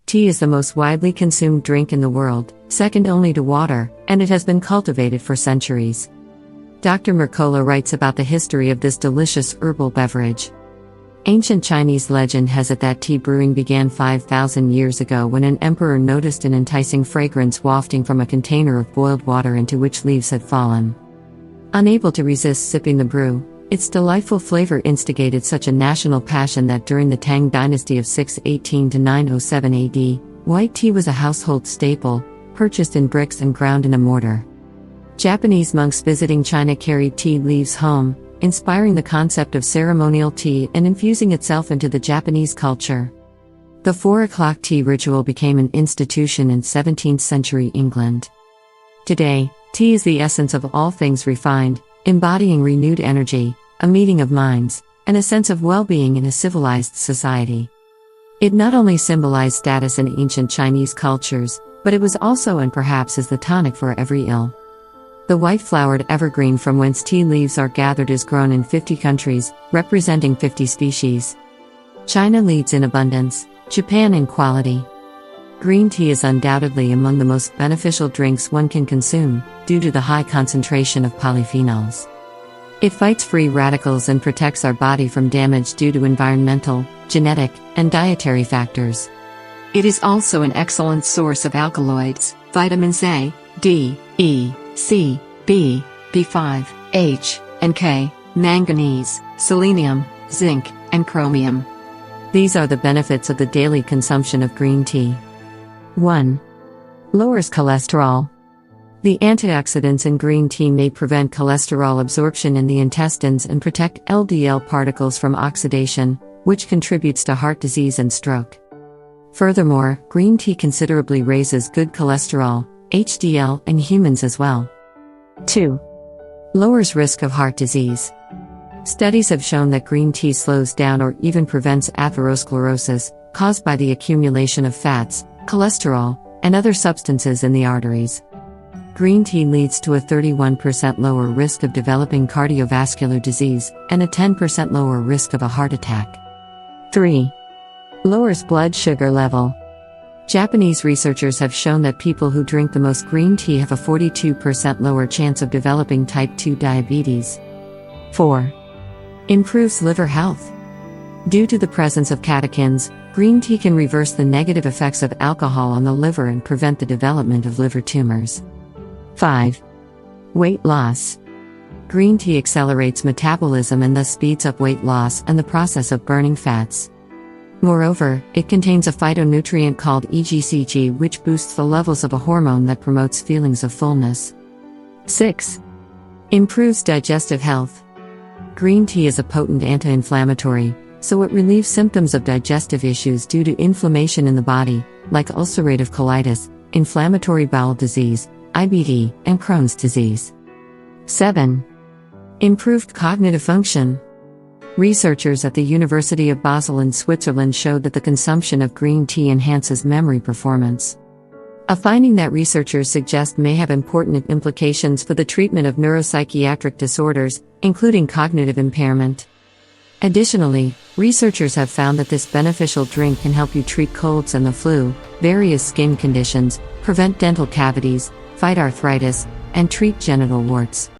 Tea is the most widely consumed drink in the world, second only to water, and it has been cultivated for centuries. Dr. Mercola writes about the history of this delicious herbal beverage. Ancient Chinese legend has it that tea brewing began 5,000 years ago when an emperor noticed an enticing fragrance wafting from a container of boiled water into which leaves had fallen. Unable to resist sipping the brew, its delightful flavor instigated such a national passion that during the Tang dynasty of 618 to 907 AD, white tea was a household staple, purchased in bricks and ground in a mortar. Japanese monks visiting China carried tea leaves home, inspiring the concept of ceremonial tea and infusing itself into the Japanese culture. The 4 o'clock tea ritual became an institution in 17th century England. Today, tea is the essence of all things refined, embodying renewed energy, a meeting of minds, and a sense of well-being in a civilized society. It not only symbolized status in ancient Chinese cultures, but it was also and perhaps is the tonic for every ill. The white-flowered evergreen from whence tea leaves are gathered is grown in 50 countries, representing 50 species. China leads in abundance, Japan in quality. Green tea is undoubtedly among the most beneficial drinks one can consume, due to the high concentration of polyphenols. It fights free radicals and protects our body from damage due to environmental, genetic, and dietary factors. It is also an excellent source of alkaloids, vitamins A, D, E, C, B, B5, H, and K, manganese, selenium, zinc, and chromium. These are the benefits of the daily consumption of green tea. 1. Lowers cholesterol. The antioxidants in green tea may prevent cholesterol absorption in the intestines and protect LDL particles from oxidation, which contributes to heart disease and stroke. Furthermore, green tea considerably raises good cholesterol, HDL, in humans as well. 2. Lowers risk of heart disease. Studies have shown that green tea slows down or even prevents atherosclerosis, caused by the accumulation of fats, cholesterol, and other substances in the arteries. Green tea leads to a 31% lower risk of developing cardiovascular disease, and a 10% lower risk of a heart attack. 3. Lowers blood sugar level. Japanese researchers have shown that people who drink the most green tea have a 42% lower chance of developing type 2 diabetes. 4. Improves liver health. Due to the presence of catechins, green tea can reverse the negative effects of alcohol on the liver and prevent the development of liver tumors. 5. Weight loss. Green tea accelerates metabolism and thus speeds up weight loss and the process of burning fats. Moreover, it contains a phytonutrient called EGCG, which boosts the levels of a hormone that promotes feelings of fullness. 6. Improves digestive health. Green tea is a potent anti-inflammatory, so it relieves symptoms of digestive issues due to inflammation in the body, like ulcerative colitis, inflammatory bowel disease, IBD, and Crohn's disease. 7. Improved cognitive function. Researchers at the University of Basel in Switzerland showed that the consumption of green tea enhances memory performance. A finding that researchers suggest may have important implications for the treatment of neuropsychiatric disorders, including cognitive impairment. Additionally, researchers have found that this beneficial drink can help you treat colds and the flu, various skin conditions, prevent dental cavities, fight arthritis, and treat genital warts.